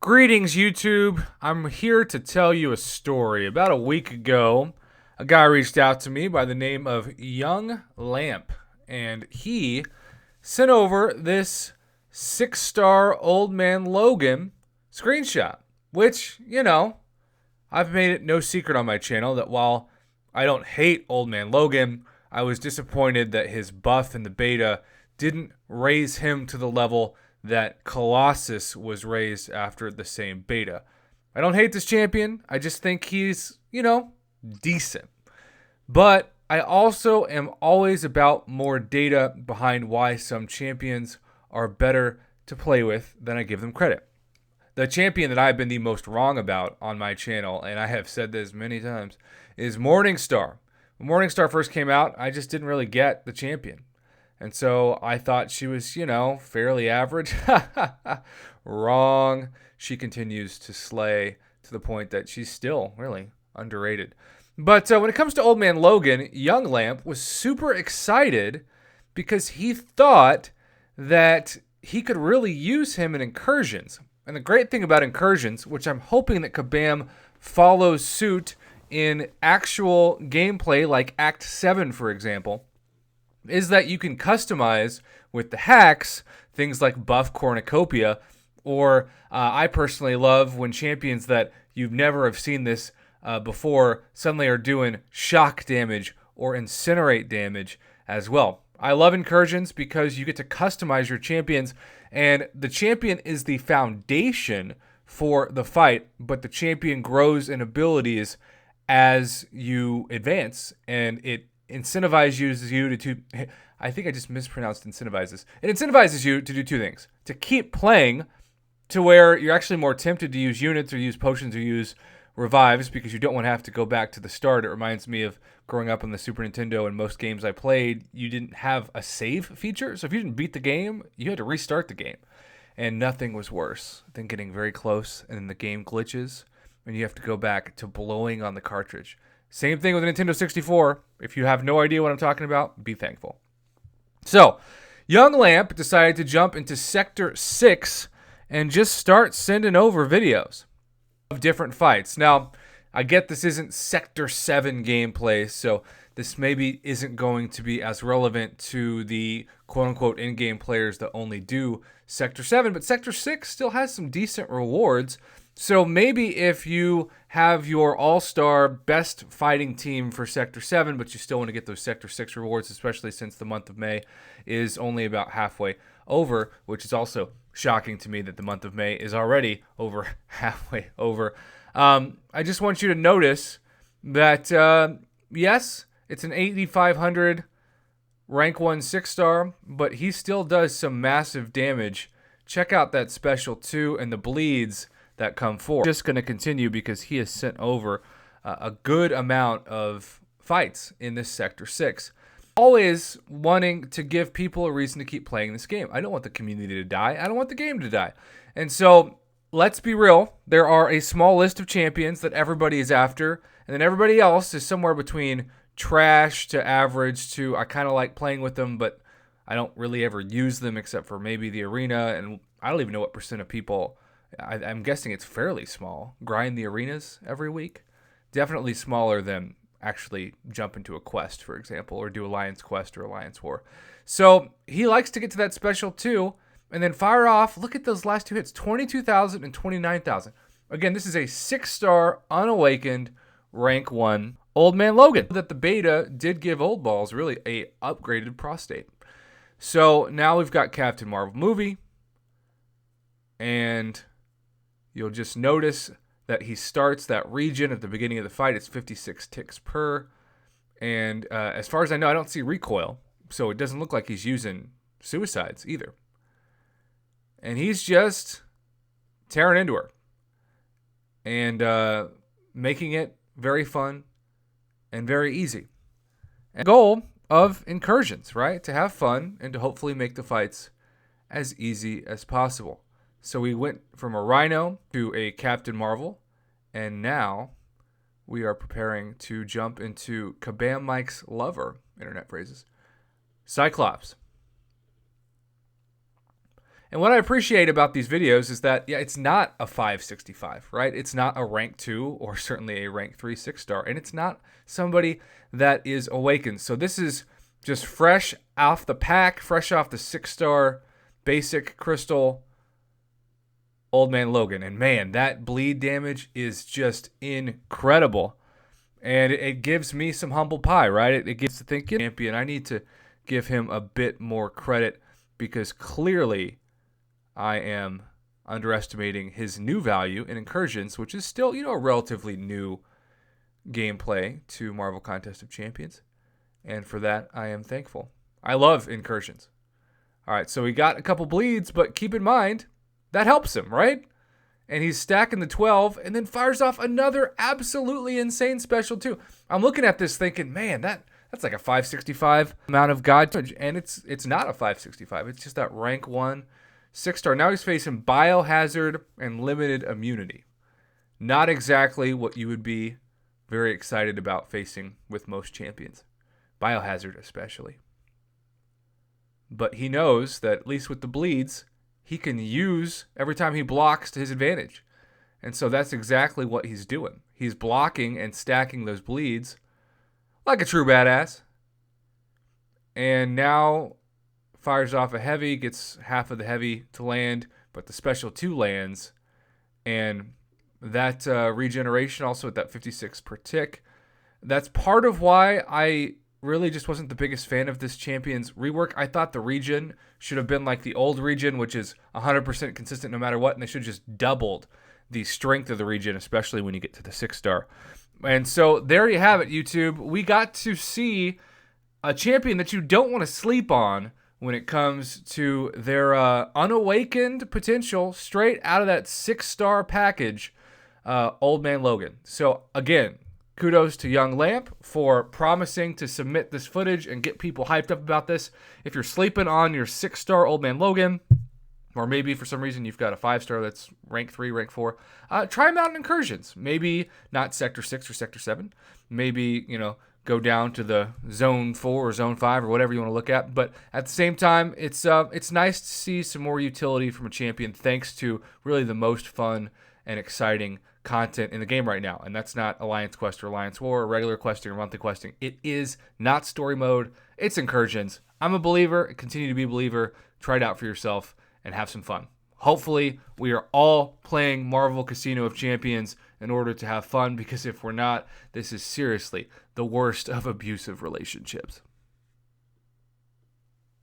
Greetings, YouTube. I'm here to tell you a story. About a week ago, a guy reached out to me by the name of Yunglamp, and he sent over this 6-star Old Man Logan screenshot, which, I've made it no secret on my channel that while I don't hate Old Man Logan, I was disappointed that his buff in the beta didn't raise him to the level that Colossus was raised after the same beta. I don't hate this champion. I just think he's, decent. But I also am always about more data behind why some champions are better to play with than I give them credit. The champion that I've been the most wrong about on my channel, and I have said this many times, is Morningstar. When Morningstar first came out, I just didn't really get the champion. And so I thought she was, fairly average. Wrong. She continues to slay to the point that she's still really underrated. But when it comes to Old Man Logan, Yunglamp was super excited because he thought that he could really use him in Incursions. And the great thing about Incursions, which I'm hoping that Kabam follows suit in actual gameplay like Act 7, for example, is that you can customize with the hacks things like buff cornucopia, or I personally love when champions that you've never have seen this before suddenly are doing shock damage or incinerate damage as well. I love Incursions because you get to customize your champions, and the champion is the foundation for the fight, but the champion grows in abilities as you advance, and it incentivizes you to I think I just mispronounced incentivizes. It incentivizes you to do two things. To keep playing to where you're actually more tempted to use units or use potions or use revives because you don't want to have to go back to the start. It reminds me of growing up on the Super Nintendo, and most games I played, you didn't have a save feature. So if you didn't beat the game, you had to restart the game. And nothing was worse than getting very close and then the game glitches and you have to go back to blowing on the cartridge. Same thing with the Nintendo 64. If you have no idea what I'm talking about, be thankful. So, Yunglamp decided to jump into Sector 6 and just start sending over videos of different fights. Now, I get this isn't Sector 7 gameplay, so this maybe isn't going to be as relevant to the quote-unquote in-game players that only do Sector 7, but Sector 6 still has some decent rewards. So maybe if you have your all-star best fighting team for Sector 7, but you still want to get those Sector 6 rewards, especially since the month of May is only about halfway over, which is also shocking to me that the month of May is already over halfway over. I just want you to notice that, yes, it's an 8,500 rank 1 6-star, but he still does some massive damage. Check out that special 2 and the bleeds that come forward. Just going to continue because he has sent over a good amount of fights in this Sector 6. Always wanting to give people a reason to keep playing this game. I don't want the community to die. I don't want the game to die. And so, let's be real. There are a small list of champions that everybody is after, and then everybody else is somewhere between trash to average to I kind of like playing with them, but I don't really ever use them except for maybe the arena, and I don't even know what percent of people, I'm guessing it's fairly small, grind the arenas every week. Definitely smaller than actually jump into a quest, for example, or do Alliance Quest or Alliance War. So he likes to get to that special 2 and then fire off. Look at those last 2 hits, 22,000 and 29,000. Again, this is a 6-star unawakened rank 1 Old Man Logan. That the beta did give Old Balls really a upgraded prostate. So now we've got Captain Marvel movie, and you'll just notice that he starts that region at the beginning of the fight. It's 56 ticks per. And as far as I know, I don't see recoil. So it doesn't look like he's using suicides either. And he's just tearing into her. And making it very fun and very easy. And the goal of Incursions, right? To have fun and to hopefully make the fights as easy as possible. So we went from a Rhino to a Captain Marvel, and now we are preparing to jump into Kabam Mike's lover, internet phrases, Cyclops. And what I appreciate about these videos is that, yeah, it's not a 565, right? It's not a rank 2 or certainly a rank 3 6-star. And it's not somebody that is awakened. So this is just fresh off the pack, fresh off the 6-star basic crystal Old Man Logan. And man, that bleed damage is just incredible. And it gives me some humble pie, right? It gets to thinking, champion, I need to give him a bit more credit because clearly I am underestimating his new value in Incursions, which is still, a relatively new gameplay to Marvel Contest of Champions. And for that, I am thankful. I love Incursions. All right, so he got a couple bleeds, but keep in mind, that helps him, right? And he's stacking the 12 and then fires off another absolutely insane special too. I'm looking at this thinking, man, that's like a 565 amount of God damage. And it's not a 565. It's just that rank 1 6-star. Now he's facing Biohazard and limited immunity. Not exactly what you would be very excited about facing with most champions. Biohazard especially. But he knows that at least with the bleeds, he can use every time he blocks to his advantage. And so that's exactly what he's doing. He's blocking and stacking those bleeds like a true badass. And now fires off a heavy, gets half of the heavy to land, but the special 2 lands. And that regeneration also at that 56 per tick. That's part of why I really just wasn't the biggest fan of this champion's rework. I thought the regen should have been like the old regen, which is 100% consistent no matter what, and they should have just doubled the strength of the regen, especially when you get to the 6-star. And so there you have it, YouTube. We got to see a champion that you don't want to sleep on when it comes to their unawakened potential straight out of that 6-star package, Old Man Logan. So again, kudos to Yunglamp for promising to submit this footage and get people hyped up about this. If you're sleeping on your 6-star Old Man Logan, or maybe for some reason you've got a 5-star that's rank 3, rank 4, try them out in Incursions. Maybe not Sector 6 or Sector 7. Maybe, go down to the Zone 4 or Zone 5 or whatever you want to look at. But at the same time, it's nice to see some more utility from a champion thanks to really the most fun and exciting content in the game right now. And that's not Alliance Quest or Alliance War or regular questing or monthly questing. It is not story mode. It's Incursions. I'm a believer. Continue to be a believer. Try it out for yourself and have some fun. Hopefully, we are all playing Marvel Casino of Champions in order to have fun, because if we're not, this is seriously the worst of abusive relationships.